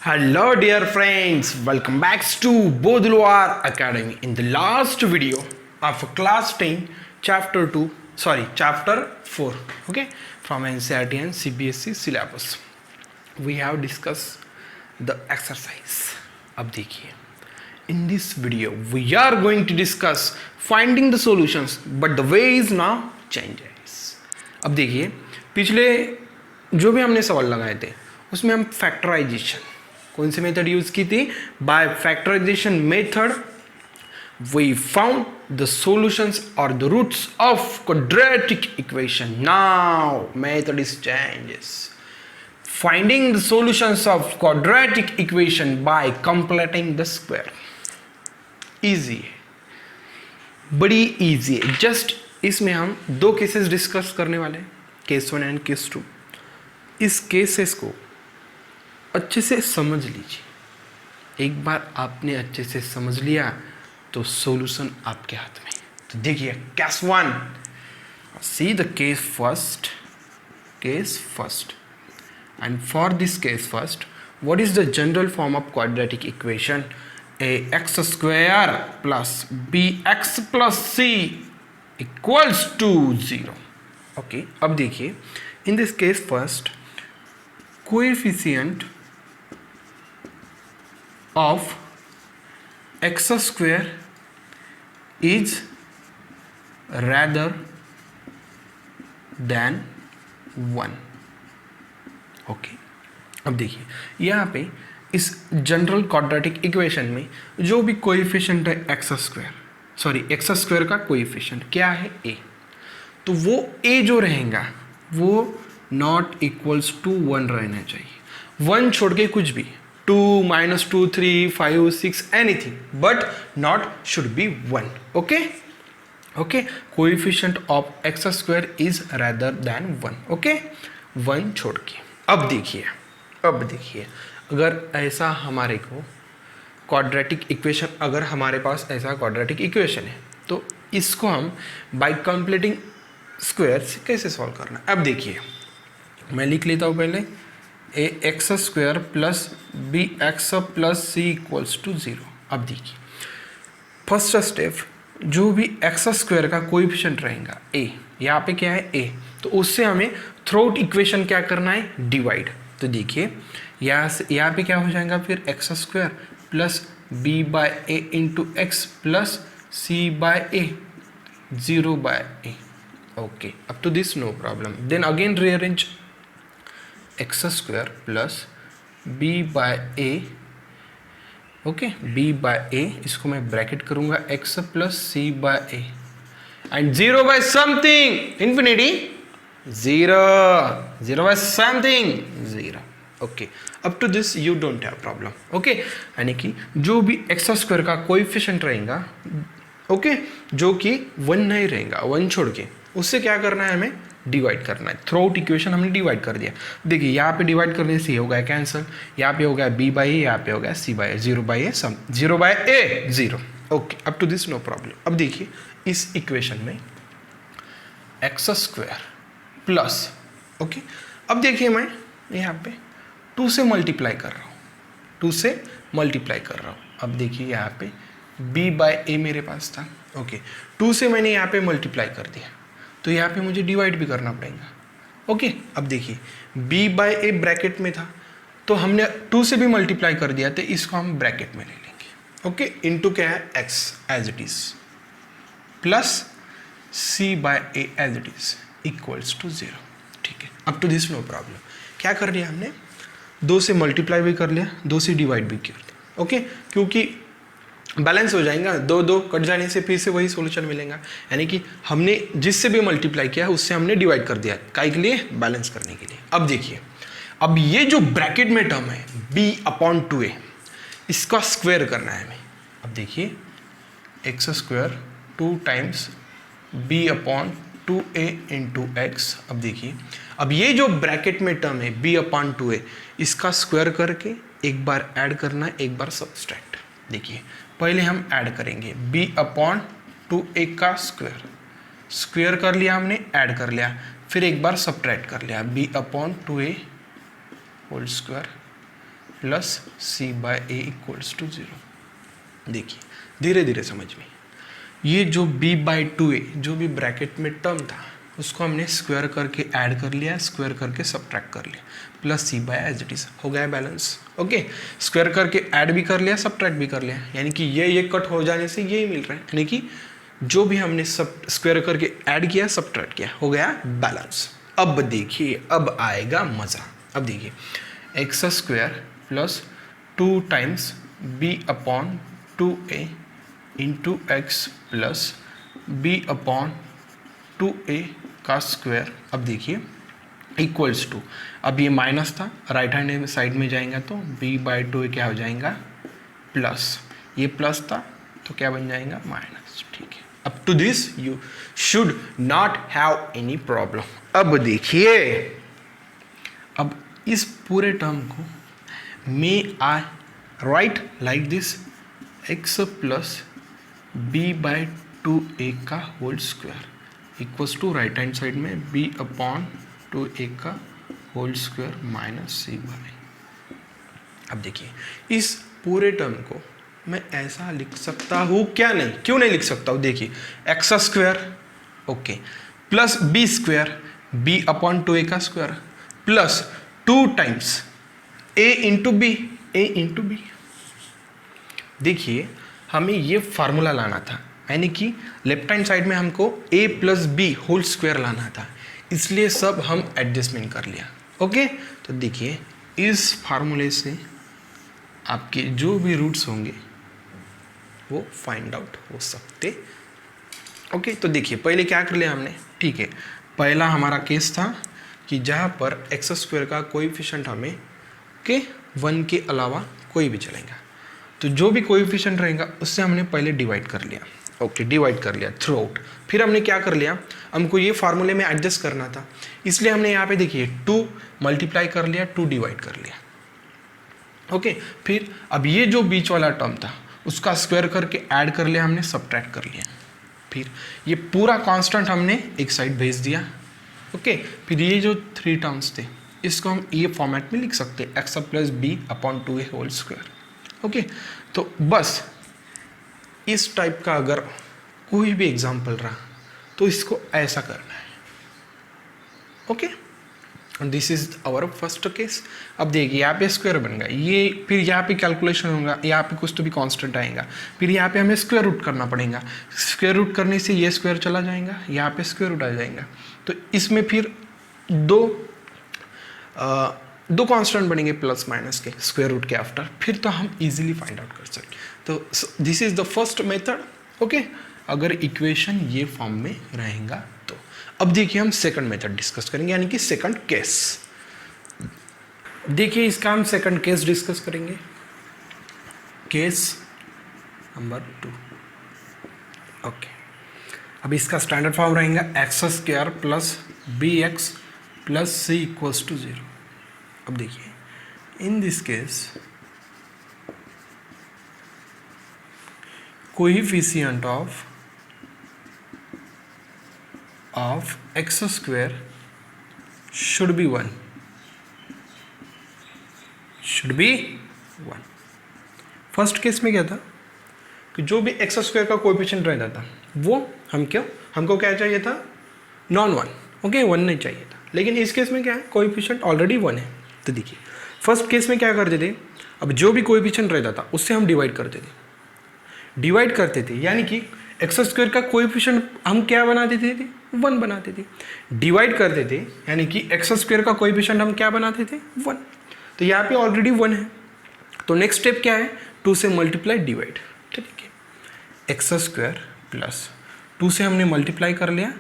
Hello dear friends, welcome back to Bodhluar Academy. In the last video of class 10 chapter 4, okay, from NCERT and CBSE syllabus, we have discussed the exercise. अब देखिए, in this video we are going to discuss finding the solutions, but the way is now changes. अब देखिए, पिछले जो भी हमने सवाल लगाए थे उसमें हम फैक्टराइजेशन कौन सी मेथड यूज की थी? By factorization method we found the solutions और the roots of quadratic equation. Now method is changes. Finding the solutions of quadratic equation by completing the square. Easy है, बड़ी इजी है. Just इसमें हम दो cases discuss करने वाले हैं, केस 1 एंड केस 2. इस केसेस को अच्छे से समझ लीजिए. एक बार आपने अच्छे से समझ लिया तो सॉल्यूशन आपके हाथ में. तो देखिए case 1, see the case first and for this case first what is the general form of quadratic equation? ax square plus bx plus c equals to 0. Okay, अब देखिए in this case first coefficient of x square is rather than 1. Okay, अब देखिए यहाँ पे इस general quadratic equation में जो भी कोएफिशिएंट है एक्स स्क्वायर का कोएफिशिएंट क्या है? a. तो वो a जो रहेगा वो नॉट इक्वल्स टू 1 रहना चाहिए. 1 छोड़ के कुछ भी 2, -2, 3, 5, 6 anything but not should be 1. okay, coefficient of x square is rather than 1. okay, 1 छोड़ के. अब देखिए अगर ऐसा हमारे को क्वाड्रेटिक इक्वेशन, अगर हमारे पास ऐसा क्वाड्रेटिक इक्वेशन है तो इसको हम बाय कंप्लीटिंग स्क्वायर से कैसे सॉल्व करना है. अब देखिए मैं लिख लेता हूँ पहले ax square plus bx plus c equals to 0. अब देखिए फर्स्ट स्टेप, जो भी x स्क्वायर का कोएफिशिएंट रहेगा a, यहाँ पे क्या है a, तो उससे हमें थ्रूआउट इक्वेशन क्या करना है? डिवाइड. तो देखिए यहाँ पे क्या हो जाएगा फिर x square plus b by a into x plus c by a 0 by a. Okay, up to this no problem. Then again rearrange x square plus b by a. Okay, b by a, इसको मैं bracket करूंगा x plus c by a and 0 by something infinity 0 by something 0. Okay, up to this you don't have problem. Okay, यानी कि जो भी x square का coefficient रहेगा, okay, जो कि 1 नहीं रहेगा, 1 छोड़ के, उससे क्या करना है? हमें डिवाइड करना है. थ्रूआउट इक्वेशन हमने डिवाइड कर दिया. देखिए यहाँ पे डिवाइड करने से हो गया कैंसिल, यहाँ पे हो गया b बाई ए, यहाँ पे हो गया c by a, 0 by a 0. Okay, up to this no problem. अब देखिए इस इक्वेशन में एक्स स्क्वायर प्लस, ओके, अब देखिए मैं यहाँ पे 2 से मल्टीप्लाई कर रहा हूँ. अब देखिए यहाँ पे b बाई ए मेरे पास था. ओके, 2 से मैंने यहाँ पे मल्टीप्लाई कर दिया तो यहाँ पे मुझे डिवाइड भी करना पड़ेगा. ओके, अब देखिए b बाय ए ब्रैकेट में था तो हमने 2 से भी मल्टीप्लाई कर दिया तो इसको हम ब्रैकेट में ले लेंगे. ओके, इनटू क्या है? x as it is plus c by a as it is equals to 0. ठीक है, up to this no problem. क्या कर लिया हमने? 2 से मल्टीप्लाई भी कर लिया, 2 से डिवाइड भी कर दिया. ओके, क्योंकि बैलेंस हो जाएगा, 2 कट जाने से फिर से वही सॉल्यूशन मिलेगा. यानी कि हमने जिससे भी मल्टीप्लाई किया है उससे हमने डिवाइड कर दिया, काहे के लिए? बैलेंस करने के लिए. अब देखिए, अब ये जो ब्रैकेट में टर्म है b/2a, इसका स्क्वायर करना है हमें. अब देखिए x square 2 times b/2a into x. अब देखिए अब ये जो ब्रैकेट में टर्म है b/2a, इसका स्क्वायर करके एक बार ऐड करना है, एक बार सब्सट्रैक्ट. देखिए पहले हम ऐड करेंगे b/2a का स्क्वायर कर लिया हमने, ऐड कर लिया, फिर एक बार सब्ट्रैक्ट कर लिया b/2a whole square plus c by a equals to 0। देखिए धीरे धीरे समझ में, ये जो b बाई 2a जो भी ब्रैकेट में टर्म था उसको हमने स्क्वायर करके ऐड कर लिया, स्क्वायर करके सब्ट्रैक्ट कर लिया, plus c by as it is हो गया बैलेंस। ओके, स्क्वायर करके ऐड भी कर लिया, सब्ट्रैक्ट भी कर लिया, यानी कि ये कट हो जाने से यही मिल रहा है, यानी कि जो भी हमने सब स्क्वायर करके ऐड किया सब्ट्रैक्ट किया हो गया बैलेंस। अब देखिए अब आएगा मज़ा। अब देखिए x square plus 2 times b upon 2a into x plus b upon 2a का स्क्वायर। अब देखिए इक्वल्स टू, अब ये माइनस था, राइट हैंड साइड में जाएगा तो b बाई 2a क्या हो जाएगा प्लस, ये प्लस था तो क्या बन जाएगा माइनस। ठीक है, अब to this you should not have any problem. अब देखिए अब इस पूरे टर्म को may I write like this x plus b by 2a का whole square equals to right hand side में b अपॉन 2a का whole square minus c by. अब देखिए इस पूरे टर्म को मैं ऐसा लिख सकता हूँ क्या? नहीं, क्यों नहीं लिख सकता हूँ? देखिए x square okay plus b square b upon 2a का square plus 2 times a into b. देखिए हमें ये फार्मूला लाना था, यानी कि लेफ्ट हैंड साइड में हमको a plus B whole square लाना था, इसलिए सब हम एडजस्टमेंट कर लिया। ओके, तो देखिए इस फार्मूले से आपके जो भी रूट्स होंगे वो फाइंड आउट हो सकते। ओके, तो देखिए पहले क्या कर लिया हमने। ठीक है, पहला हमारा केस था कि जहाँ पर एक्स स्क्वायर का कोएफिशिएंट हमें के 1 के अलावा कोई भी चलेगा, तो जो भी कोएफिशिएंट रहेगा उससे हमने पहले डिवाइड कर लिया। ओके, डिवाइड कर लिया थ्रू आउट। फिर हमने क्या कर लिया, हमको ये फार्मूले में एडजस्ट करना था, इसलिए हमने यहाँ पे देखिए 2 मल्टीप्लाई कर लिया, 2 डिवाइड कर लिया। ओके, फिर अब ये जो बीच वाला टर्म था उसका स्क्वायर करके ऐड कर लिया हमने, सब्ट्रैक्ट कर लिया। फिर ये पूरा कांस्टेंट हमने एक साइड भेज दिया। ओके, फिर ये जो 3 टर्म्स थे इसको हम ये फॉर्मेट में लिख सकते हैं, x plus b upon 2a whole square. Okay, तो बस इस टाइप का अगर कोई भी एग्जाम्पल रहा तो इसको ऐसा करना है। Okay, this is our first case. अब देखिए यहाँ पे स्क्वायर बन गया, ये फिर यहाँ पे कैलकुलेशन होगा, यहाँ पे कुछ तो भी कांस्टेंट आएगा, फिर यहाँ पे हमें स्क्वायर रूट करना पड़ेगा। स्क्वायर रूट करने से ये स्क्वायर चला जाएगा, यहाँ पे स्क्वायर रूट आ जाएगा, तो इसमें फिर दो कांस्टेंट बनेंगे प्लस माइनस के स्क्वायर रूट के आफ्टर, फिर तो हम इजीली फाइंड आउट कर सकते। तो this is the first method. Okay, अगर इक्वेशन ये फॉर्म में रहेगा तो। अब देखिए हम सेकंड मेथड डिस्कस करेंगे, यानी कि सेकंड केस। देखिए इसका हम सेकंड केस डिस्कस करेंगे, केस नंबर 2। ओके, अब इसका स्टैंडर्ड फॉर्म रहेगा x square plus b x plus c equals to 0। अब देखिए in this case coefficient of x square should be 1, first case में क्या था कि जो भी एक्स स्क्वायर का कोएफिशिएंट रहता था वो हमको क्या चाहिए था, नॉन 1। ओके, 1 नहीं चाहिए था, लेकिन इस केस में क्या है, कोएफिशिएंट ऑलरेडी 1 है। तो देखिए फर्स्ट केस में क्या करते थे, अब जो भी कोएफिशिएंट रहता था उससे हम डिवाइड करते थे, यानी कि एक्स स्क्वायर का कोएफिशिएंट हम क्या बना देते थे, 1 बनाते थे। डिवाइड करते थे, यानी कि एक्स स्क्वायर का कोएफिशिएंट हम क्या बनाते थे, 1। तो यहाँ पे ऑलरेडी 1 है, तो नेक्स्ट स्टेप क्या है, 2 से मल्टीप्लाई डिवाइड। ठीक है, एक्स स्क्वायर प्लस 2 से हमने मल्टीप्लाई कर लिया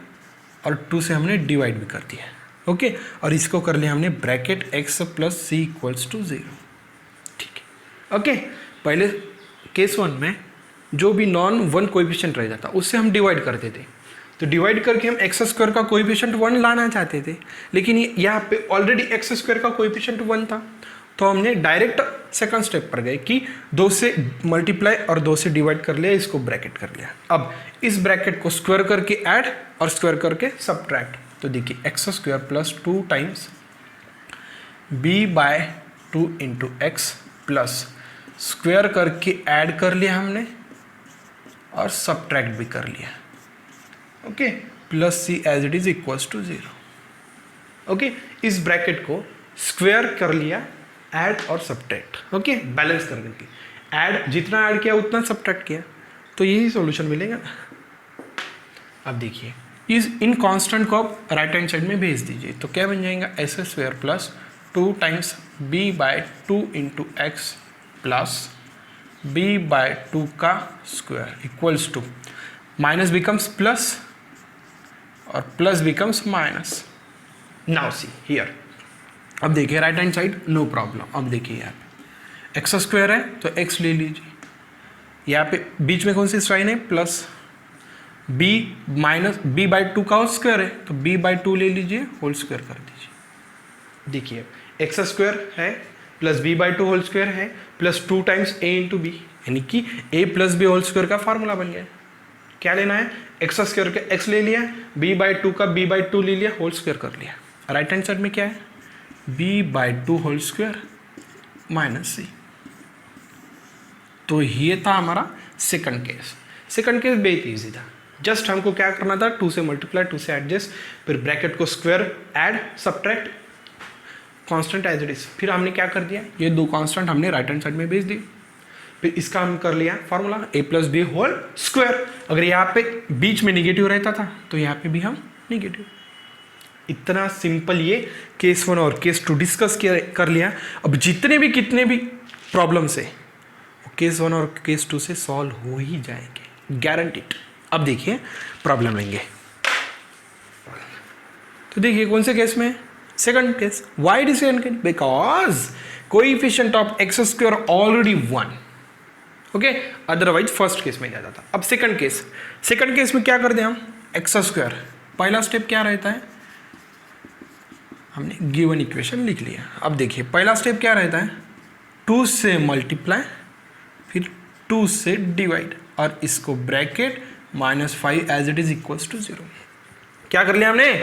और 2 से हमने डिवाइड भी कर दिया। ओके, और इसको कर लिया हमने bracket x plus c equals to 0। ठीक है, ओके, पहले केस 1 में जो भी नॉन 1 कोएफिशिएंट रह जाता उससे हम डिवाइड करते थे, तो डिवाइड करके हम एक्स स्क्वायर का कोएफिशिएंट 1 लाना चाहते थे, लेकिन यहाँ पे ऑलरेडी एक्स स्क्वायर का कोएफिशिएंट 1 था, तो हमने डायरेक्ट सेकंड स्टेप पर गए कि 2 से मल्टीप्लाई और 2 से डिवाइड कर लिया, इसको ब्रैकेट कर लिया। अब इस ब्रैकेट को स्क्वायर करके ऐड और स्क्वायर करके सब्ट्रैक्ट, तो देखिए x square plus 2 times b by 2 into x plus square करके ऐड कर लिया हमने और सब्ट्रैक्ट भी कर लिया, okay, plus c as it is equals to 0, okay. इस ब्रैकेट को स्क्वायर कर लिया, ऐड और सब्ट्रैक्ट, ओके, बैलेंस करने के, ऐड जितना ऐड किया उतना सब्ट्रैक्ट किया, तो यही सॉल्यूशन मिलेगा ना। अब देखिए इन कांस्टेंट को आप राइट हैंड साइड में भेज दीजिए, तो क्या बन जाएगा, x square plus 2 times b by 2 into x plus b by 2 का square equals to minus becomes plus और plus becomes minus. Now see here, अब देखिए right hand side no problem. अब देखिए यहाँ पे एक्स स्क्वायर है तो एक्स ले लीजिए, यहाँ पे बीच में कौन सी साइन है, plus, b minus b by 2 का होल स्क्वायर है तो बी बाई 2 ले लीजिए, होल स्क्वायर कर दीजिए। देखिए एक्स स्क्वायर है plus b by 2 whole square है plus 2 times a into b, यानी कि a plus B whole square का फार्मूला बन गया। क्या लेना है, एक्स स्क्वायर का एक्स ले लिया, बी बाई 2 का बी बाई 2 ले लिया, होल स्क्वायर कर लिया। राइट हैंड साइड में क्या है, b by 2 whole square minus c. तो ये था हमारा सेकंड केस। सेकंड केस बेहद ईजी था, जस्ट हमको क्या करना था, 2 से मल्टीप्लाई, 2 से एडजस्ट, फिर ब्रैकेट को square, add, subtract, constant as it is. फिर हमने क्या कर दिया, ये 2 कांस्टेंट हमने राइट हैंड साइड में भेज दिए। फिर इसका हम कर लिया formula a plus B whole square. अगर यहाँ पे बीच में निगेटिव रहता था तो यहाँ पे भी हम निगेटिव। इतना सिंपल ये केस 1 और केस 2 डिस्कस कर लिया। अब जितने भी कितने भी प्रॉब्लम्स है केस 1 और केस 2 से सॉल्व हो ही जाएंगे, गारंटीड। अब देखिए प्रॉब्लम लेंगे, तो देखिए कौन से केस में, second case. Why it is second case, because coefficient of x square already 1, okay, otherwise first case में जाता था। अब सेकंड केस में क्या कर दें हम, एक्स स्क्वायर, पहला स्टेप क्या रहता है, हमने गिवन इक्वेशन लिख लिया। अब देखिए पहला स्टेप क्या रहता है, 2 से मल्टीप्लाई फिर 2 से डिवाइड और इसको bracket -5 as it is equals to 0। क्या कर लिया हमने,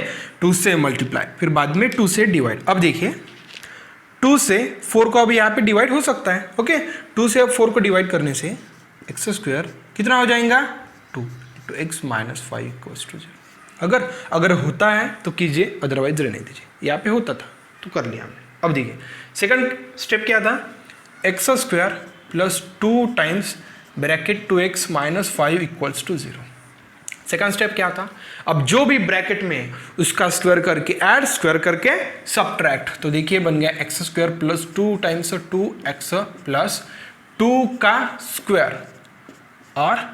2 से मल्टीप्लाई फिर बाद में 2 से डिवाइड। अब देखिए 2 से 4 को अभी यहाँ पे डिवाइड हो सकता है, ओके। 2 से 4 को डिवाइड करने से एक्स स्क्वायर कितना हो जाएगा, 2 तो एक्स माइनस 5 इक्वल्स टू 0। अगर होता है तो कीजिए, अदरवाइज रहने दीजिए। यहाँ पे होता था तो कर लिया हमने। अब देखिए सेकंड स्टेप क्या था, x square plus 2 times bracket 2x minus 5 equals to 0। Second step क्या था, अब जो भी ब्रैकेट में उसका स्क्वायर करके ऐड, स्क्वायर करके सब्ट्रैक्ट, तो देखिए बन गया x square plus 2 times 2x plus 2 का स्क्वायर और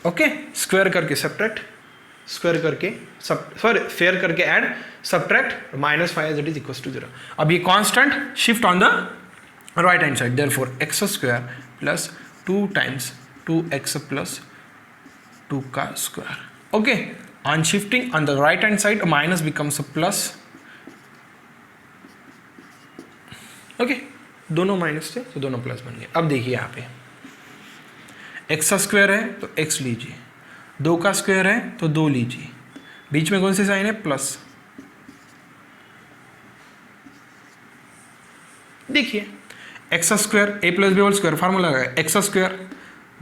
ओके, स्क्वायर करके सब्ट्रैक्ट, स्क्वायर करके फेयर करके add, subtract, -5 as it is equals to 0। अब ये constant shift on the right hand side, therefore x square plus 2 times 2x plus 2 का square, okay. On shifting on the right hand side minus becomes a plus, okay, दोनों minus थे तो दोनों plus बन गए। अब देखिए यहाँ पे एक्स स्क्वायर है तो x लीजिए, 2 का स्क्वायर है तो 2 लीजिए, बीच में कौन सी साइन है, प्लस। देखिए x square a plus B whole square, formula लगा एक्स स्क्वायर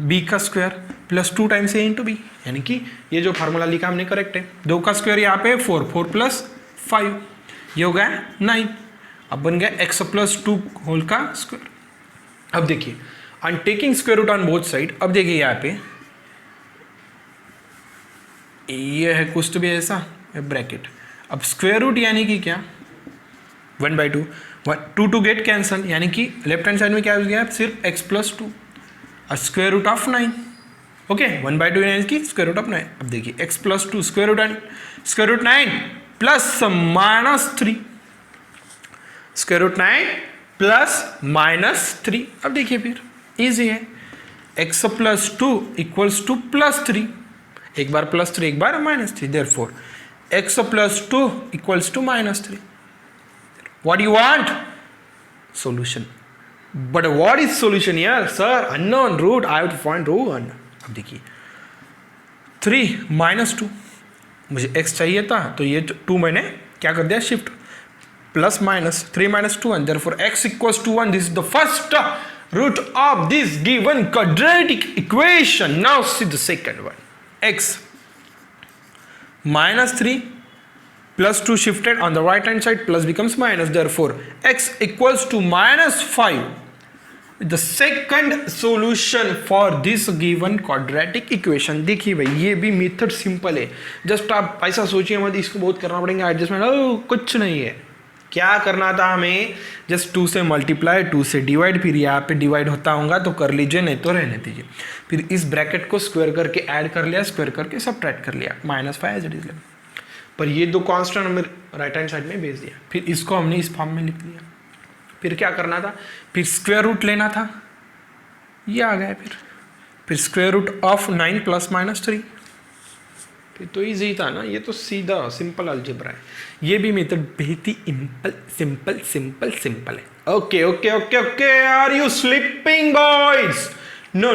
b का square plus 2 times a into b, यानी कि ये जो फार्मूला लिखा हमने करेक्ट है। 2 का स्क्वायर यहाँ पे 4 प्लस 5, ये हो गया 9। अब बन गया x प्लस 2 होल का स्क्वायर। अब देखिए on taking square root on both side, अब देखिए यहाँ पे ये है कुछ तो भी ऐसा ब्रैकेट। अब स्क्वायर रूट यानी कि क्या, 1/2, 2 गेट कैंसल, यानी कि लेफ्ट हैंड साइड में क्या हो गया, सिर्फ x प्लस 2 और स्क्वायर रूट ऑफ 9, ओके, 1/2 यानी कि स्क्वायर रूट ऑफ 9। अब देखिए x plus 2 square root 9 plus -3, square root 9 plus -3। अब देखिए फिर इजी है, x प्लस 2 इक्वल्स टू +3, एक बार +3 एक बार -3, therefore x plus 2 equals to -3। What you want, solution. But what is solution यार, sir unknown root, I have to find root. अब देखिए 3 -2, मुझे x चाहिए था तो ये 2 मैंने क्या कर दिया, shift, plus minus 3 minus 2 1, therefore x equals to 1. This is the first root of this given quadratic equation. Now see the second one. X minus 3 plus 2 shifted on the right hand side, plus becomes minus, therefore x equals to minus 5. The second solution for this given quadratic equation. देखिए भाई ये भी method simple है, just आप ऐसा सोचिए मत इसको बहुत करना पड़ेगा एडजस्टमेंट, कुछ नहीं है. क्या करना था हमें, जस्ट 2 से मल्टीप्लाई 2 से डिवाइड, फिर यहाँ पे डिवाइड होता होगा तो कर लीजिए, नहीं तो रहने दीजिए. फिर इस ब्रैकेट को स्क्वायर करके ऐड कर लिया, स्क्वायर करके सबट्रैक्ट कर लिया, -5 एज इट इज. पर ये दो कांस्टेंट हमें राइट हैंड साइड में भेज दिया, फिर इसको हमने इस फॉर्म में लिख लिया. फिर क्या करना था, फिर स्क्वायर रूट लेना था, ये आ गया. फिर square root of 9 plus minus 3, फिर तो इजी था ना, ये तो सीधा सिंपल अलजेब्रा है. ये भी मेथड बहुत ही सिंपल है. Okay, are you sleeping boys? No,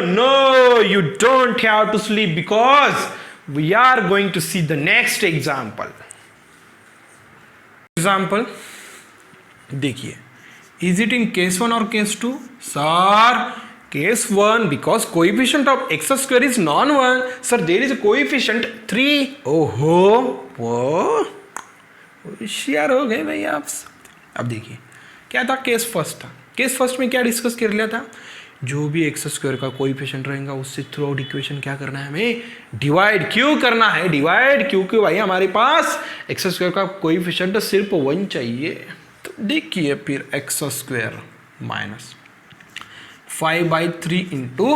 you don't have to sleep because we are going to see the next example. देखिए, is it in case 1 or case 2? Sir, case 1 because coefficient of x square is non-1. Sir, there is a coefficient 3. ओहो, वो होशियार हो गए भाई आप. अब देखिए क्या था, केस फर्स्ट था. केस फर्स्ट में क्या डिस्कस कर लिया था, जो भी एक्स स्क्वायर का कोएफिशिएंट रहेगा उससे थ्रू आउट इक्वेशन क्या करना है, हमें डिवाइड. क्यों करना है डिवाइड, क्योंकि भाई हमारे पास एक्स स्क्वायर का कोएफिशिएंट सिर्फ 1 चाहिए. तो देखिए फिर x square minus 5/3 into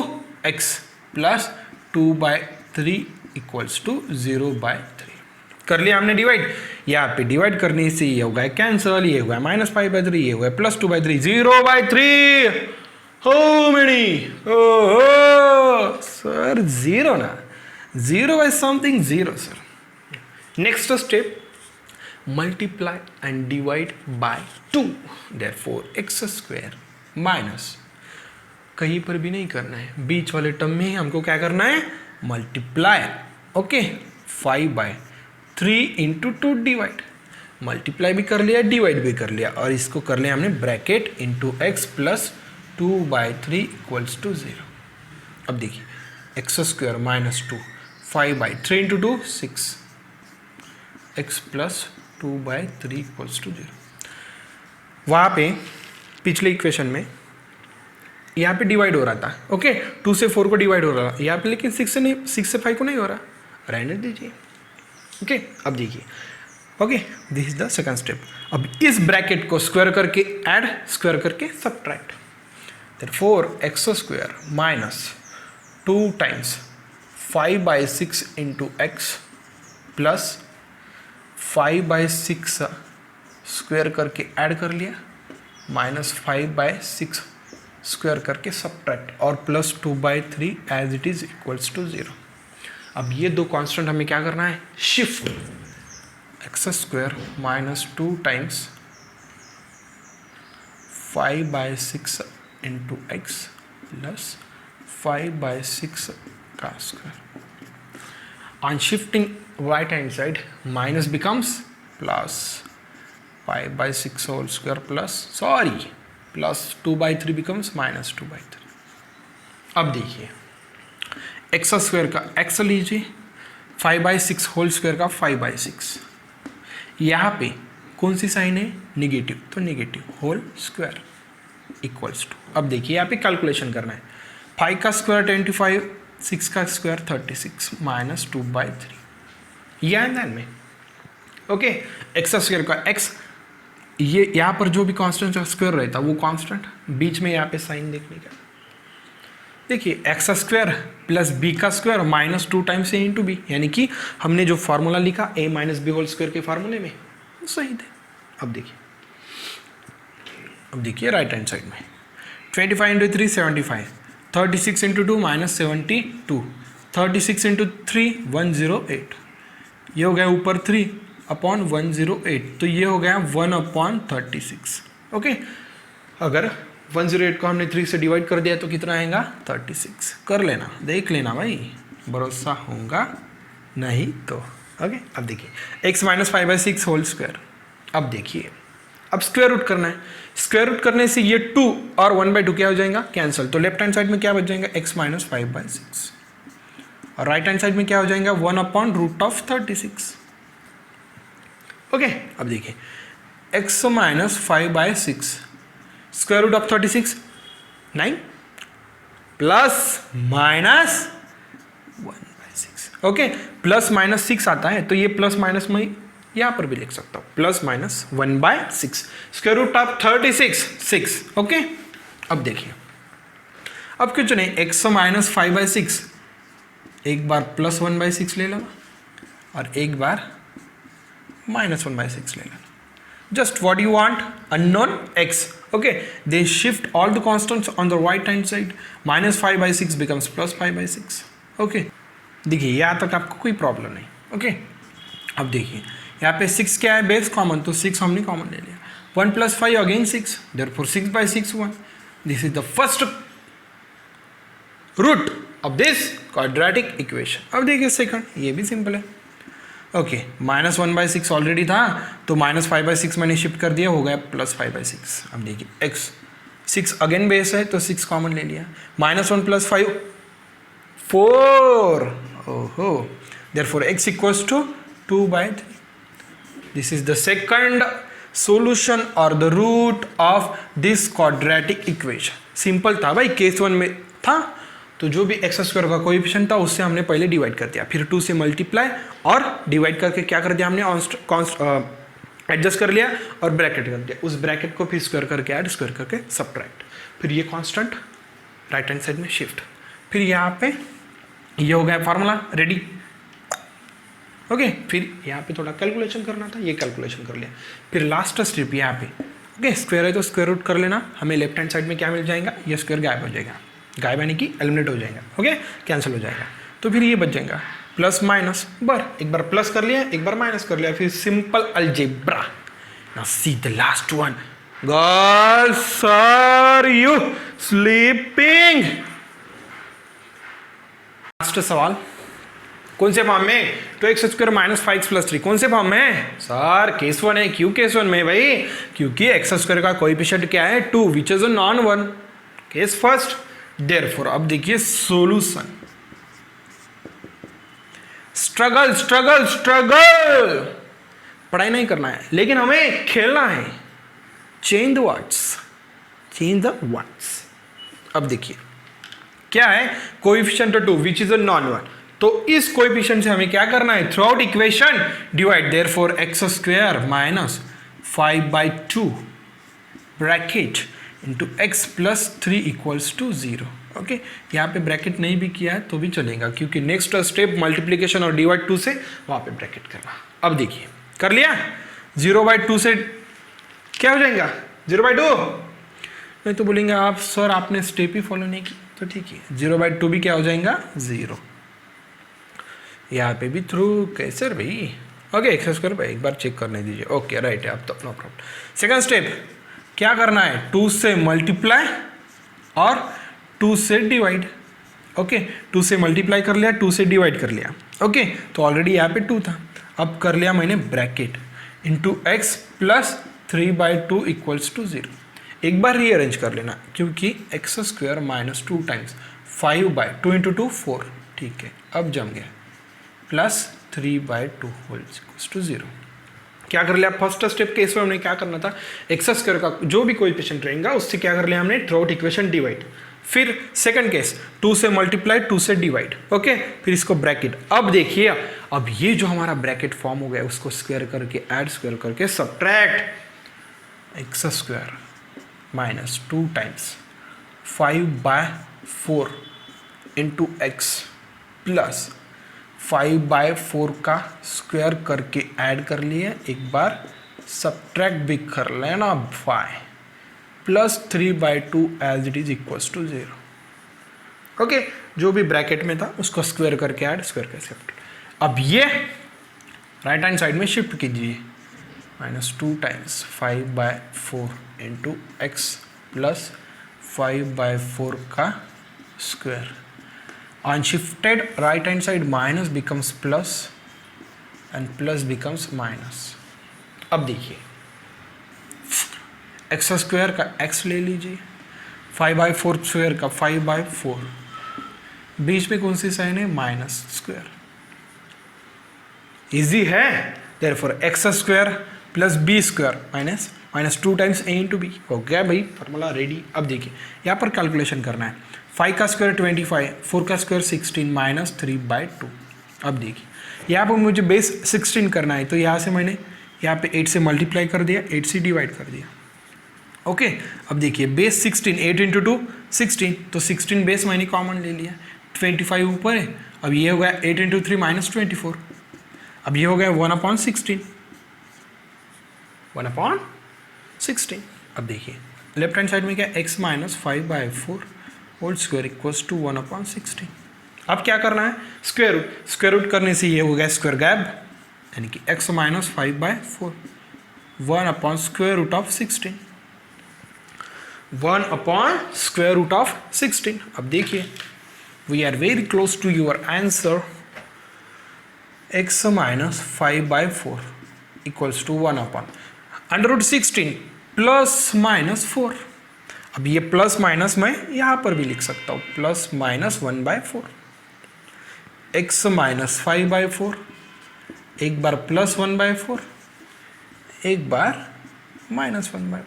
x plus 2/3 equals to 0/3 कर लिया हमने डिवाइड. यहाँ पे डिवाइड करने से ये होगा कैंसल, ये हुआ -5/3, ये हुआ +2/3, 0/3. How many? Oh, sir, 0 na. 0 is something 0, sir. Next step, multiply and divide by 2. Therefore, x square minus, कहीं पर भी नहीं करना है, बीच वाले टर्म में हमको क्या करना है, multiply. Okay, 5/3 into 2 divide. Multiply भी कर लिया, डिवाइड भी कर लिया, और इसको कर लिया हमने bracket into x plus 2/3 equals to 0. अब देखिए x square minus 2, 5/3 into 2 6, x plus 2/3 equals to 0. वहाँ पे पिछले इक्वेशन में यहाँ पे डिवाइड हो रहा था. ओके, 2 से 4 को डिवाइड हो रहा था यहाँ पे, लेकिन 6 से 5 को नहीं हो रहा, रहने दीजिए. ओके, अब देखिए. Okay, this is the second step. अब इस ब्रैकेट को स्क्वायर करके ऐड, स्क्वायर करके subtract. Therefore, x square minus 2 times 5/6 into x plus 5/6 square करके ऐड कर लिया, माइनस 5/6 स्क्वायर करके सबट्रैक्ट, और plus 2/3 as it is equals to 0. अब ये दो कांस्टेंट हमें क्या करना है, shift. X square minus 2 times 5/6 into x plus 5/6 का square. On shifting right hand side, minus becomes plus 5/6 whole square plus 2/3 becomes minus 2/3. अब देखिए x स्क्वायर का x लीजिए, 5/6 होल स्क्वायर का 5/6. यहाँ पे कौन सी साइन है, निगेटिव, तो negative whole square equals to. अब देखिए यहाँ पे कैलकुलेशन करना है. 5 का स्क्वायर 25, 6 का स्क्वायर 36 माइनस 2/3, ये आंसर में. ओके, एक्स स्क्वायर का एक्स, ये यहाँ पर जो भी कांस्टेंट स्क्वायर रहता वो कांस्टेंट, बीच में यहाँ पे साइन देखने का. देखिए एक्स स्क्वायर प्लस बी का square minus 2 times a into b, यानी कि हमने जो फार्मूला लिखा a minus b whole square के फार्मूले में सही थे. अब देखिए राइट हैंड साइड में 25 इंटू 3 75, 36 इंटू 2 माइनस 72, 36 इंटू 3 108, ये हो गया ऊपर 3 अपॉन 108, तो ये हो गया 1/36. ओके, अगर 108 को हमने 3 से डिवाइड कर दिया तो कितना आएगा, 36. कर लेना, देख लेना भाई, भरोसा होगा नहीं तो. ओके, अब देखिए x माइनस 5/6 होल स्क्वायर. अब देखिए अब स्क्वायर रूट करना है, स्क्वायर रूट करने से ये 2 और 1/2 क्या हो जाएगा, कैंसिल। तो लेफ्ट हैंड साइड में क्या बच जाएगा, x माइनस 5/6, और राइट हैंड साइड में क्या हो जाएगा, 1/√36। ओके, अब देखिए x minus 5/6 square root of 36 9 plus minus 1/6। Okay, plus minus 6 आता है तो ये प्लस माइनस में यहां पर भी लिख सकता हूं, plus minus 1/6 square root of 36 6। Okay, अब देखिए, अब क्यों चुने x माइनस 5/6, एक बार प्लस 1/6 ले लेना और एक बार माइनस 1/6 ले लेना। Just what you want, unknown x। okay, they shift all the constants on the right hand side, minus 5/6 becomes plus 5/6। okay, देखिए यहाँ तक आपको कोई प्रॉब्लम नहीं। ओके, अब देखिए यहाँ पे 6 क्या है, बेस कॉमन, तो 6 हमने कॉमन ले लिया, 1 + 5 again 6, therefore 6/6 1। This is the first root of this quadratic equation. अब देखिए सेकंड, ये भी सिंपल है। ओके, माइनस 1/6 ऑलरेडी था तो माइनस 5/6 मैंने शिफ्ट कर दिया, हो गया प्लस 5/6। अब देखिए x 6 अगेन बेस है तो 6 कॉमन ले लिया, -1 + 5 4। ओहो, therefore x equals to 2/3। This is the second solution और the root of this quadratic equation. Simple था भाई, केस 1 में था तो जो भी x² का कोएफिशिएंट था उससे हमने पहले डिवाइड कर दिया, फिर 2 से मल्टीप्लाई और डिवाइड करके क्या कर दिया हमने, एडजस्ट कर लिया और ब्रैकेट कर दिया, उस ब्रैकेट को फिर स्क्वायर करके ऐड, स्क्वायर करके सब्ट्रैक्ट, फिर ये कांस्टेंट राइट हैंड साइड में शिफ्ट, फिर यहाँ पे ये हो गया फार्मूला रेडी। ओके, फिर यहाँ पे थोड़ा कैलकुलेशन करना था, ये कैलकुलेशन कर लिया, फिर लास्ट स्टेप यहाँ पे ओके, स्क्वायर है तो स्क्वायर रूट कर लेना, हमें लेफ्ट हैंड साइड में क्या मिल जाएगा, ये स्क्वायर गायब हो जाएगा, गायब यानी कि एलिमिनेट हो जाएगा। ओके, कैंसिल हो जाएगा, तो फिर ये बच जाएगा प्लस माइनस, एक बार प्लस कर लिया, एक बार माइनस कर लिया, फिर simple algebra. Now see the last one. Girls, are you sleeping? Last सवाल, कौन से फॉर्म में, 2x² - 5x + 3 कौन से फॉर्म में? सर केस 1 है। क्यों केस 1 में भाई? क्योंकि x² का कोएफिशिएंट क्या है, 2, which is a non 1, case first. Therefore अब देखिए सोल्यूशन, स्ट्रगल स्ट्रगल स्ट्रगल, पढ़ाई नहीं करना है लेकिन हमें खेलना है। Change the words, change the words. अब देखिए क्या है, coefficient 2 which is a non 1, तो इस कोएफिशिएंट से हमें क्या करना है, through out equation divide, therefore x² - 5/2 bracket into x + 3 = 0। Okay, यहाँ पे ब्रैकेट नहीं भी किया है तो भी चलेगा, क्योंकि नेक्स्ट स्टेप मल्टीप्लीकेशन और डिवाइड 2 से वहाँ पे ब्रैकेट करना। अब देखिए कर लिया, 0/2 से क्या हो जाएगा, 0/2। नहीं तो बोलेंगे आप सर आपने स्टेप ही फॉलो नहीं की, तो ठीक है, 0/2 भी क्या हो जाएगा, 0। यहाँ पे भी थ्रू कैसे भाई? ओके, x² भाई एक बार चेक करने दीजिए। ओके राइट है, अब तो नो प्रॉब्लम। सेकंड स्टेप क्या करना है, 2 से मल्टीप्लाई और 2 से डिवाइड। ओके, 2 से मल्टीप्लाई कर लिया, 2 से डिवाइड कर लिया। ओके, तो ऑलरेडी यहाँ पे 2 था, अब कर लिया मैंने ब्रैकेट इंटू x + 3/2 = 0। एक बार रीअरेंज कर लेना, क्योंकि x² - 2 टाइम्स 5/2 × 2 4, ठीक है, अब जम गया, प्लस 3/2 = 0। क्या कर लिया, फर्स्ट स्टेप केस में हमने क्या करना था, x² का जो भी कोएफिशिएंट रहेगा उससे क्या कर लिया हमने, थ्रू आउट इक्वेशन डिवाइड। फिर सेकंड केस 2 से मल्टीप्लाई, 2 से डिवाइड। ओके, फिर इसको ब्रैकेट। अब देखिए, अब ये जो हमारा ब्रैकेट फॉर्म हो गया उसको स्क्वायर करके ऐड, स्क्वायर करके subtract, x² - 2 times 5/4 into x plus 5/4 का स्क्वायर करके ऐड कर लिए, एक बार सब्ट्रैक्ट भी कर लेना, 5 plus 3/2 as it is equals to 0। Okay, जो भी ब्रैकेट में था उसको स्क्वायर करके ऐड, स्क्वायर करके सब्ट्रैक्ट। अब ये राइट हैंड साइड में शिफ्ट कीजिए, -2 टाइम्स 5/4 इंटू x प्लस 5/4 का square. On shifted right hand side, minus becomes plus and plus becomes minus। अब देखिए एक्स स्क्वायर का एक्स ले लीजिए, 5/4 स्क्वायर का 5/4, बीच में कौन सी साइन है, माइनस स्क्वायर। इजी है। Therefore x square plus b square minus minus 2 times a into b हो गया भाई, फॉर्मूला रेडी। अब देखिए यहाँ पर कैलकुलेशन करना है, 5 का स्क्वायर 25, 4 का स्क्वायर 16 माइनस 3/2। अब देखिए यहाँ पर मुझे बेस 16 करना है, तो यहाँ से मैंने यहाँ पे 8 से मल्टीप्लाई कर दिया, 8 से डिवाइड कर दिया। ओके अब देखिए बेस 16, 8 इंटू 2 16, तो 16 बेस मैंने कॉमन ले लिया, 25 ऊपर है। अब ये हो गया 8 इंटू 3 माइनस 24, अब ये हो गया 1/16, 1/16। अब देखिए लेफ्ट हैंड साइड में क्या, x minus 5/4 whole square equals to 1/16। अब क्या करना है, स्क्वायर रूट करने से ये हो गया स्क्वायर गैप, यानी कि x माइनस 5/4 1/16, 1/16। अब देखिए we are very close to your answer, x minus 5/4 equals to 1/√16 plus minus 4। अब ये प्लस माइनस मैं यहाँ पर भी लिख सकता हूँ, प्लस माइनस 1/4, x माइनस 5/4, एक बार प्लस 1/4, एक बार माइनस 1/4।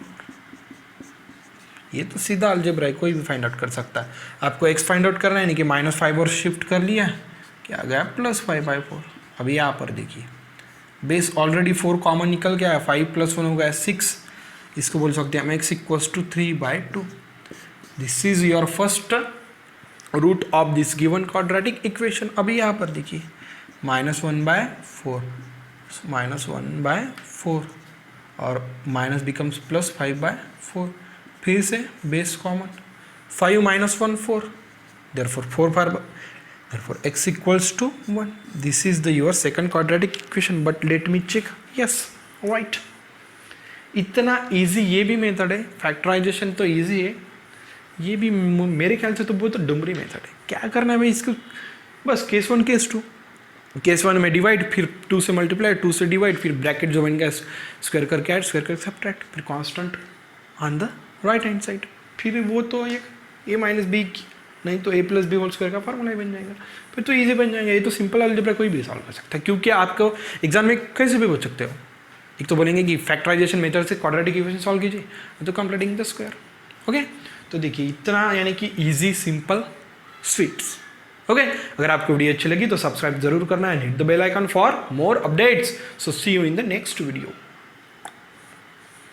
ये तो सीधा अलजेब्रा है, कोई भी फाइंड आउट कर सकता है। आपको x फाइंड आउट करना है, यानी कि -5 और शिफ्ट कर लिया, क्या आ गया, +5/4। अब यहाँ पर देखिए बेस ऑलरेडी 4 कॉमन निकल गया है, 5 + 1 हो गया 6, इसको बोल सकते हैं हम x equals to 3/2। This is your first root of this given quadratic equation. अभी यहाँ पर देखिए -1/4 -1/4 और माइनस बिकम्स +5/4, फिर से base common, 5 - 1 4, therefore x equals to 1. This is your second quadratic equation, but let me check. Yes, right. इतना easy ये भी मेथड है, फैक्टराइजेशन तो इजी है, ये भी मेरे ख्याल से तो बहुत डुमरी मेथड है। क्या करना है भाई इसको, बस केस 1 केस 2, केस 1 में डिवाइड, फिर 2 से मल्टीप्लाई, 2 से डिवाइड, फिर ब्रैकेट जो बन गया स्क्वायर करके ऐड, स्क्वायर करके सब्ट्रैक्ट, फिर constant on the right hand side, फिर वो तो ये a माइनस बी, नहीं तो a plus B whole square का फॉर्मूला ही बन जाएगा, फिर तो इजी बन जाएगा। ये तो सिंपल अलजेब्रा कोई भी सॉल्व कर सकता है, क्योंकि आपको एग्जाम में कैसे भी पूछ सकते हो। एक तो बोलेंगे कि फैक्टराइजेशन मेथड से क्वाड्रेटिक इक्वेशन सॉल्व कीजिए, तो कंप्लीटिंग द स्क्वायर। ओके तो देखिए इतना, यानी कि इजी, सिंपल, स्वीट्स। ओके अगर आपको वीडियो अच्छी लगी तो सब्सक्राइब जरूर करना है, hit the bell icon for more updates. So see you in the next video.